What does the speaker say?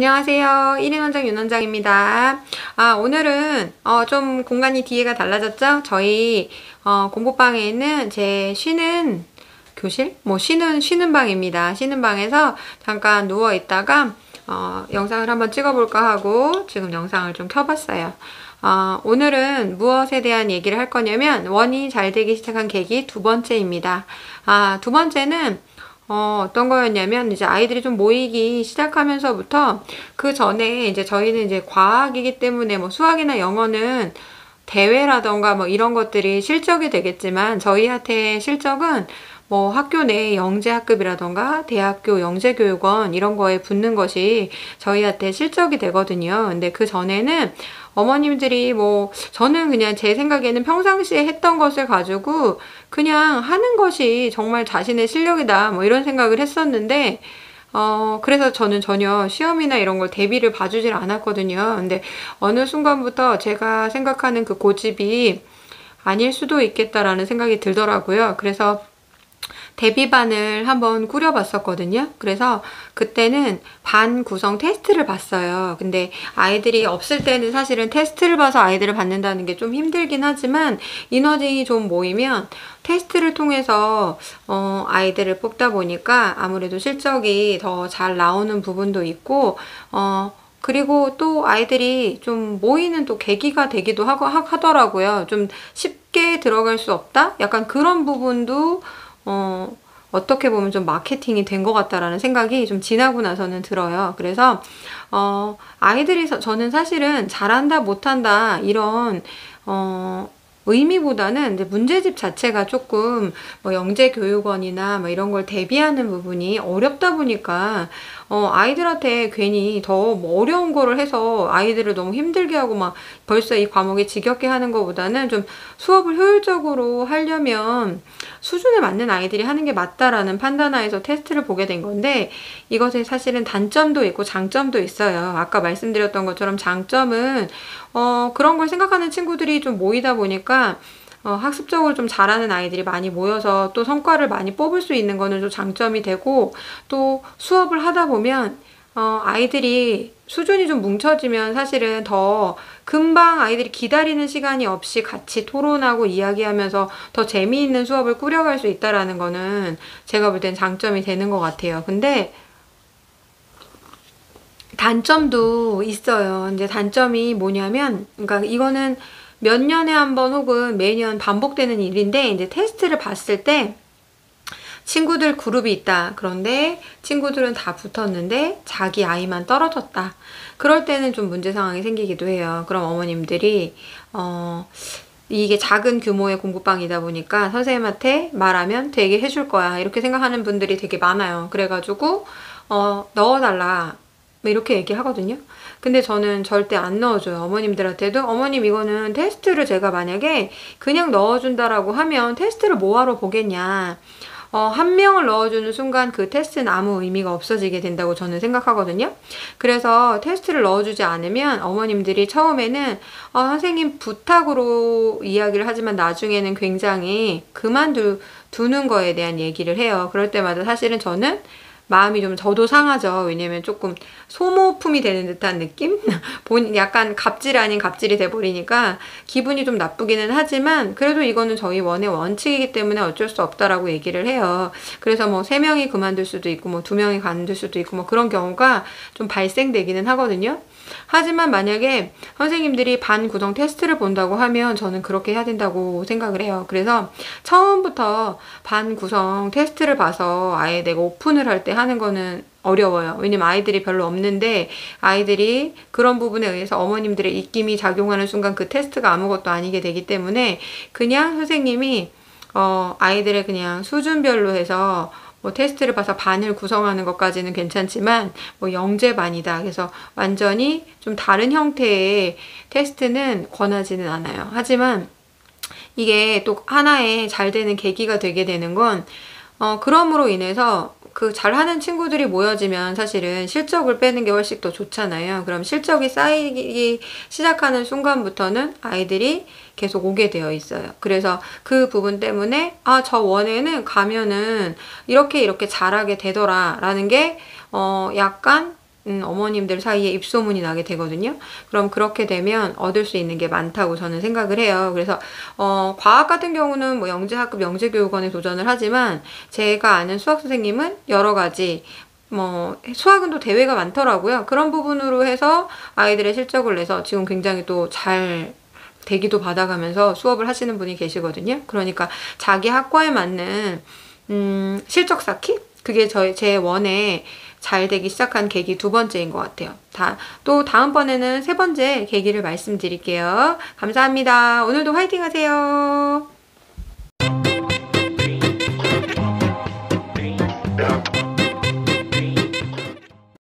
안녕하세요. 1인 원장 윤원장입니다. 오늘은 좀 공간이 뒤에가 달라졌죠? 저희 공부방에 있는 제 쉬는 교실? 쉬는 방입니다. 쉬는 방에서 잠깐 누워 있다가 영상을 한번 찍어볼까 하고 지금 영상을 좀 켜봤어요. 오늘은 무엇에 대한 얘기를 할 거냐면 원이 잘 되기 시작한 계기 두 번째입니다. 두 번째는 어떤 거였냐면, 이제 아이들이 좀 모이기 시작하면서부터, 그 전에 이제 저희는 이제 과학이기 때문에 뭐 수학이나 영어는 대회라던가 뭐 이런 것들이 실적이 되겠지만, 저희한테 실적은 뭐 학교 내 영재학급이라던가 대학교 영재교육원 이런 거에 붙는 것이 저희한테 실적이 되거든요. 근데 그 전에는 어머님들이 저는 그냥 제 생각에는 평상시에 했던 것을 가지고 그냥 하는 것이 정말 자신의 실력이다 이런 생각을 했었는데 그래서 저는 전혀 시험이나 이런 걸 대비를 봐주질 않았거든요. 근데 어느 순간부터 제가 생각하는 그 고집이 아닐 수도 있겠다라는 생각이 들더라고요. 그래서 대비반을 한번 꾸려봤었거든요. 그래서 그때는 반 구성 테스트를 봤어요. 근데 아이들이 없을 때는 사실은 테스트를 봐서 아이들을 받는다는 게 좀 힘들긴 하지만 인원이 좀 모이면 테스트를 통해서 아이들을 뽑다 보니까 아무래도 실적이 더 잘 나오는 부분도 있고 그리고 또 아이들이 좀 모이는 또 계기가 되기도 하더라고요. 좀 쉽게 들어갈 수 없다? 약간 그런 부분도 어떻게 보면 좀 마케팅이 된 것 같다라는 생각이 좀 지나고 나서는 들어요. 그래서 아이들이 저는 사실은 잘한다 못한다 이런 의미보다는 이제 문제집 자체가 조금 영재교육원이나 이런 걸 대비하는 부분이 어렵다 보니까 아이들한테 괜히 더 어려운 거를 해서 아이들을 너무 힘들게 하고 벌써 이 과목이 지겹게 하는 것보다는 좀 수업을 효율적으로 하려면 수준에 맞는 아이들이 하는 게 맞다라는 판단하에서 테스트를 보게 된 건데, 이것에 사실은 단점도 있고 장점도 있어요. 아까 말씀드렸던 것처럼 장점은 그런 걸 생각하는 친구들이 좀 모이다 보니까 학습적으로 좀 잘하는 아이들이 많이 모여서 또 성과를 많이 뽑을 수 있는 거는 좀 장점이 되고, 또 수업을 하다 보면 아이들이 수준이 좀 뭉쳐지면 사실은 더 금방 아이들이 기다리는 시간이 없이 같이 토론하고 이야기하면서 더 재미있는 수업을 꾸려갈 수 있다라는 거는 제가 볼 땐 장점이 되는 것 같아요. 근데 단점도 있어요. 이제 단점이 뭐냐면, 그러니까 이거는 몇 년에 한 번 혹은 매년 반복되는 일인데, 이제 테스트를 봤을 때 친구들 그룹이 있다. 그런데 친구들은 다 붙었는데 자기 아이만 떨어졌다. 그럴 때는 좀 문제 상황이 생기기도 해요. 그럼 어머님들이 이게 작은 규모의 공부방이다 보니까 선생님한테 말하면 되게 해줄 거야. 이렇게 생각하는 분들이 되게 많아요. 그래가지고 넣어달라. 이렇게 얘기하거든요. 근데 저는 절대 안 넣어줘요. 어머님들한테도 어머님 이거는 테스트를 제가 만약에 그냥 넣어준다라고 하면 테스트를 뭐하러 보겠냐. 한 명을 넣어주는 순간 그 테스트는 아무 의미가 없어지게 된다고 저는 생각하거든요. 그래서 테스트를 넣어주지 않으면 어머님들이 처음에는 선생님 부탁으로 이야기를 하지만 나중에는 굉장히 그만두는 거에 대한 얘기를 해요. 그럴 때마다 사실은 저는 마음이 좀 저도 상하죠. 왜냐면 조금 소모품이 되는 듯한 느낌? 약간 갑질 아닌 갑질이 돼버리니까 기분이 좀 나쁘기는 하지만 그래도 이거는 저희 원의 원칙이기 때문에 어쩔 수 없다라고 얘기를 해요. 그래서 3명이 그만둘 수도 있고 2명이 관둘 수도 있고 그런 경우가 좀 발생되기는 하거든요. 하지만 만약에 선생님들이 반 구성 테스트를 본다고 하면 저는 그렇게 해야 된다고 생각을 해요. 그래서 처음부터 반 구성 테스트를 봐서 아예 내가 오픈을 할 때 하는 거는 어려워요. 왜냐면 아이들이 별로 없는데 아이들이 그런 부분에 의해서 어머님들의 입김이 작용하는 순간 그 테스트가 아무것도 아니게 되기 때문에 그냥 선생님이 아이들의 그냥 수준별로 해서 테스트를 봐서 반을 구성하는 것까지는 괜찮지만 영재반이다. 그래서 완전히 좀 다른 형태의 테스트는 권하지는 않아요. 하지만 이게 또 하나의 잘 되는 계기가 되게 되는 건 그럼으로 인해서 그 잘하는 친구들이 모여지면 사실은 실적을 빼는 게 훨씬 더 좋잖아요. 그럼 실적이 쌓이기 시작하는 순간부터는 아이들이 계속 오게 되어 있어요. 그래서 그 부분 때문에 저 원에는 가면은 이렇게 잘하게 되더라 라는 게 약간 어머님들 사이에 입소문이 나게 되거든요. 그럼 그렇게 되면 얻을 수 있는 게 많다고 저는 생각을 해요. 그래서 과학 같은 경우는 뭐 영재학급 영재교육원에 도전을 하지만 제가 아는 수학 선생님은 여러 가지 뭐 수학은 또 대회가 많더라고요. 그런 부분으로 해서 아이들의 실적을 내서 지금 굉장히 또 잘 대기도 받아가면서 수업을 하시는 분이 계시거든요. 그러니까 자기 학과에 맞는 실적 쌓기? 그게 제 원에 잘 되기 시작한 계기 두 번째인 것 같아요. 또 다음번에는 세 번째 계기를 말씀드릴게요. 감사합니다. 오늘도 화이팅 하세요.